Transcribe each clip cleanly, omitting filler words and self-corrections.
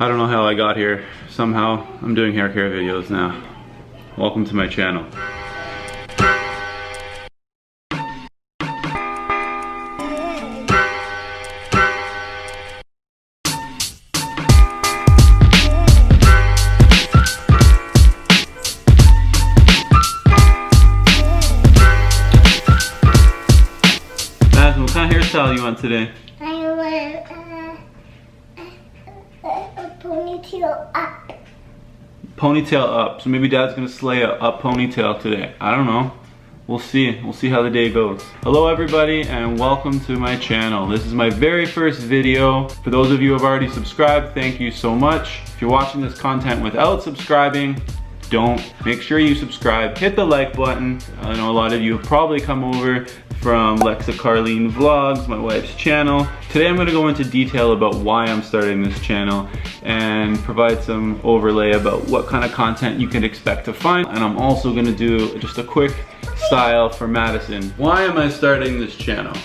I don't know how I got here. Somehow I'm doing hair care videos now. Welcome to my channel. Madison, what kind of hairstyle you want today? I want a ponytail up. Ponytail up. So maybe Dad's gonna slay a ponytail today. I don't know. We'll see. We'll see how the day goes. Hello everybody and welcome to my channel. This is my very first video. For those of you who have already subscribed, thank you so much. If you're watching this content without subscribing, don't. Make sure you subscribe. Hit the like button. I know a lot of you have probably come over from Lexa Carleen Vlogs, my wife's channel. Today I'm going to go into detail about why I'm starting this channel and provide some overlay about what kind of content you can expect to find. And I'm also going to do just a quick style for Madison. Why am I starting this channel?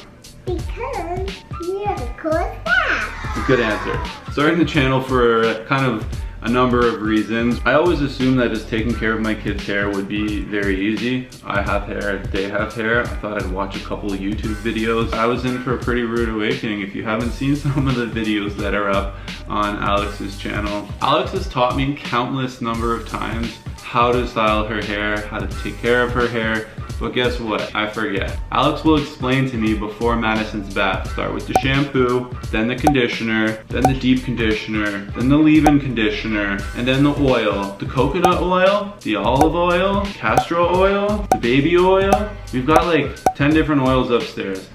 Because you're the coolest guy. Good answer. Starting the channel for kind of a number of reasons. I always assumed that just taking care of my kids' hair would be very easy. I have hair, they have hair. I thought I'd watch a couple of YouTube videos. I was in for a pretty rude awakening. If you haven't seen some of the videos that are up on Alex's channel, Alex has taught me countless number of times how to style her hair, how to take care of her hair. But guess what? I forget. Alex will explain to me before Madison's bath. Start with the shampoo, then the conditioner, then the deep conditioner, then the leave-in conditioner, and then the oil. The coconut oil, the olive oil, castor oil, the baby oil. We've got like 10 different oils upstairs.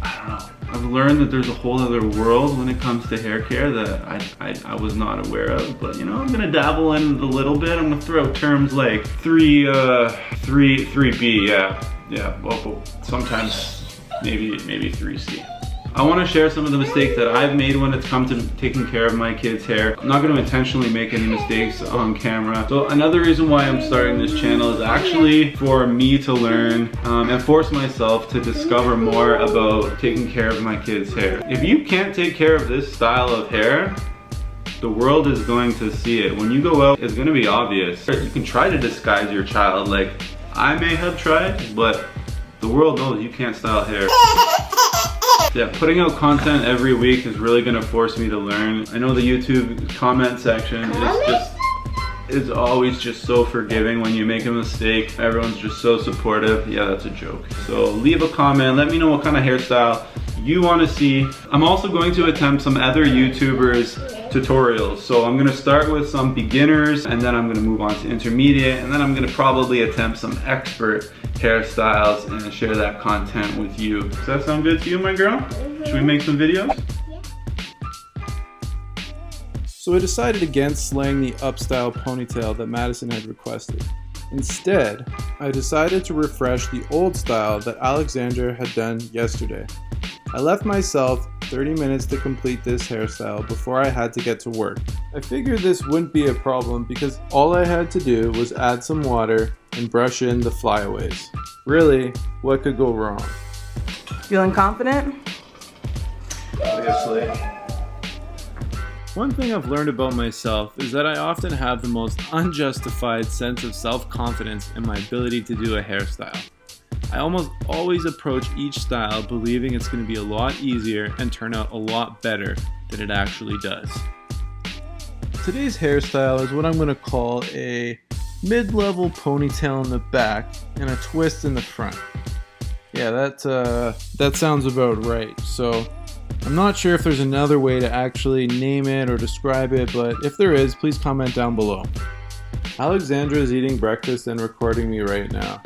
I don't know. I've learned that there's a whole other world when it comes to hair care that I was not aware of, but you know, I'm gonna dabble in it a little bit. I'm gonna throw out terms like 3B, yeah, well, sometimes maybe 3C. I want to share some of the mistakes that I've made when it's come to taking care of my kids' hair. I'm not going to intentionally make any mistakes on camera. So another reason why I'm starting this channel is actually for me to learn and force myself to discover more about taking care of my kids' hair. If you can't take care of this style of hair, the world is going to see it. When you go out, it's going to be obvious. You can try to disguise your child like I may have tried, but the world knows you can't style hair. Yeah, putting out content every week is really gonna force me to learn. I know the YouTube comment section is always just so forgiving when you make a mistake. Everyone's just so supportive. Yeah, that's a joke. So leave a comment, let me know what kind of hairstyle you want to see. I'm also going to attempt some other YouTubers tutorials. So I'm going to start with some beginners and then I'm going to move on to intermediate and then I'm going to probably attempt some expert hairstyles and share that content with you. Does that sound good to you, my girl? Should we make some videos? So I decided against slaying the upstyle ponytail that Madison had requested. Instead, I decided to refresh the old style that Alexandra had done yesterday. I left myself 30 minutes to complete this hairstyle before I had to get to work. I figured this wouldn't be a problem because all I had to do was add some water and brush in the flyaways. Really, what could go wrong? Feeling confident? Obviously. One thing I've learned about myself is that I often have the most unjustified sense of self-confidence in my ability to do a hairstyle. I almost always approach each style believing it's going to be a lot easier and turn out a lot better than it actually does. Today's hairstyle is what I'm going to call a mid-level ponytail in the back and a twist in the front. Yeah, that sounds about right. So I'm not sure if there's another way to actually name it or describe it, but if there is, please comment down below. Alexandra is eating breakfast and recording me right now.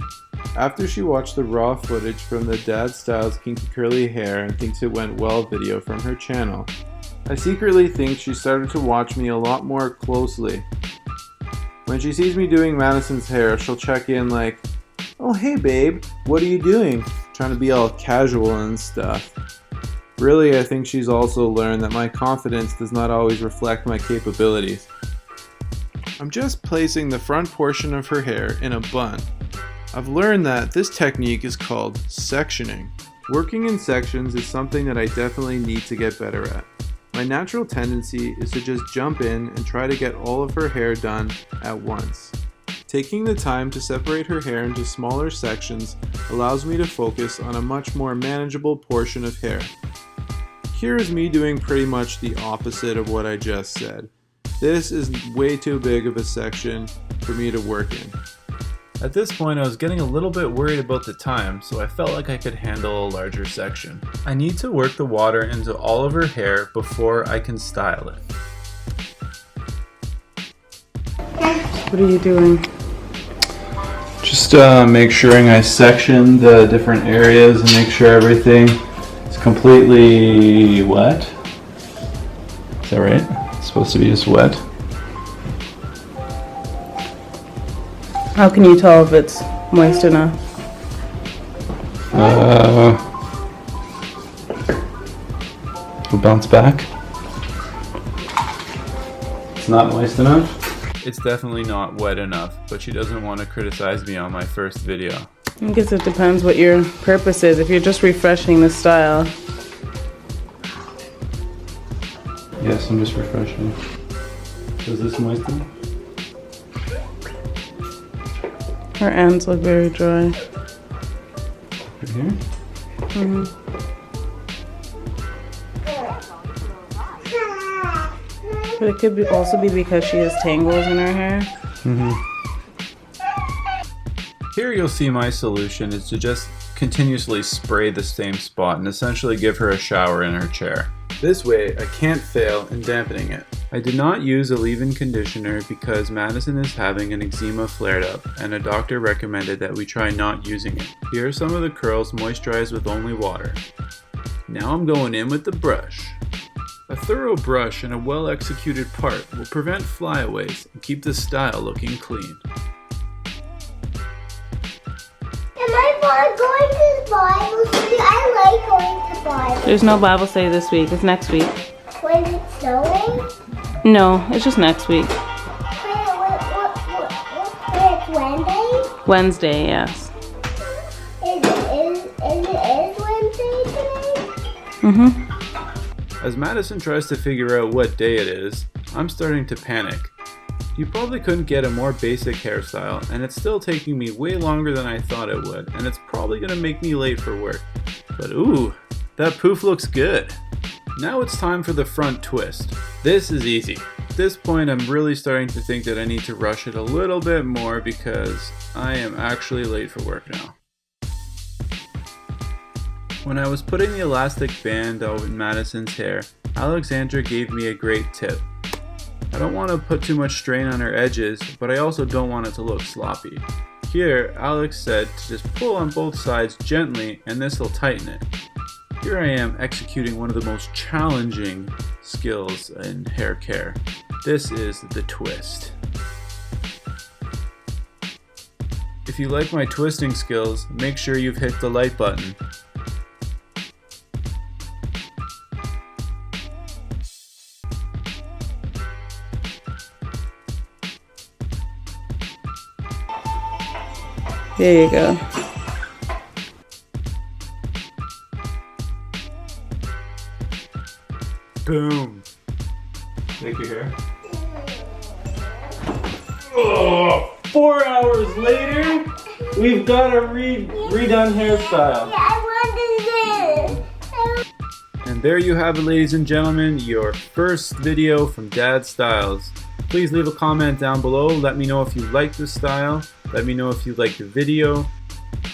After she watched the raw footage from the Dad Styles Kinky Curly Hair and Thinks It Went Well video from her channel, I secretly think she started to watch me a lot more closely. When she sees me doing Madison's hair, she'll check in like, "Oh hey babe, what are you doing?" Trying to be all casual and stuff. Really, I think she's also learned that my confidence does not always reflect my capabilities. I'm just placing the front portion of her hair in a bun. I've learned that this technique is called sectioning. Working in sections is something that I definitely need to get better at. My natural tendency is to just jump in and try to get all of her hair done at once. Taking the time to separate her hair into smaller sections allows me to focus on a much more manageable portion of hair. Here is me doing pretty much the opposite of what I just said. This is way too big of a section for me to work in. At this point, I was getting a little bit worried about the time, so I felt like I could handle a larger section. I need to work the water into all of her hair before I can style it. What are you doing? Just make sure I section the different areas and make sure everything is completely wet. Is that right? It's supposed to be just wet. How can you tell if it's moist enough? We'll bounce back. It's not moist enough. It's definitely not wet enough, but she doesn't want to criticize me on my first video. I guess it depends what your purpose is. If you're just refreshing the style. Yes, I'm just refreshing. Is this moist enough? Her ends look very dry. Right here? But it could also be because she has tangles in her hair. Here you'll see my solution is to just continuously spray the same spot and essentially give her a shower in her chair. This way, I can't fail in dampening it. I did not use a leave-in conditioner because Madison is having an eczema flared up and a doctor recommended that we try not using it. Here are some of the curls moisturized with only water. Now I'm going in with the brush. A thorough brush and a well-executed part will prevent flyaways and keep the style looking clean. Am I going to Bible study? I like going to Bible. There's no Bible study this week. It's next week. When it's snowing? No, it's just next week. It's Wednesday? Wednesday, yes. Is it Wednesday today? As Madison tries to figure out what day it is, I'm starting to panic. You probably couldn't get a more basic hairstyle, and it's still taking me way longer than I thought it would, and it's probably gonna make me late for work. But ooh, that poof looks good. Now it's time for the front twist. This is easy. At this point, I'm really starting to think that I need to rush it a little bit more because I am actually late for work now. When I was putting the elastic band over Madison's hair, Alexandra gave me a great tip. I don't want to put too much strain on her edges, but I also don't want it to look sloppy. Here, Alex said to just pull on both sides gently and this will tighten it. Here I am executing one of the most challenging skills in hair care. This is the twist. If you like my twisting skills, make sure you've hit the like button. There you go. Boom. Make your hair. Oh, 4 hours later, we've got a redone hairstyle. Yeah, I wanted this. And there you have it, ladies and gentlemen, your first video from Dad Styles. Please leave a comment down below. Let me know if you like this style. Let me know if you like the video.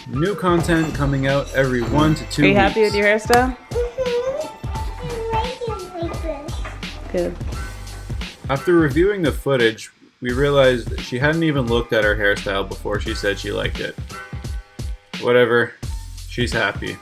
New content coming out every 1 to 2 weeks. Are you happy with your hairstyle? I like it like this. Good. After reviewing the footage, we realized that she hadn't even looked at her hairstyle before she said she liked it. Whatever, she's happy.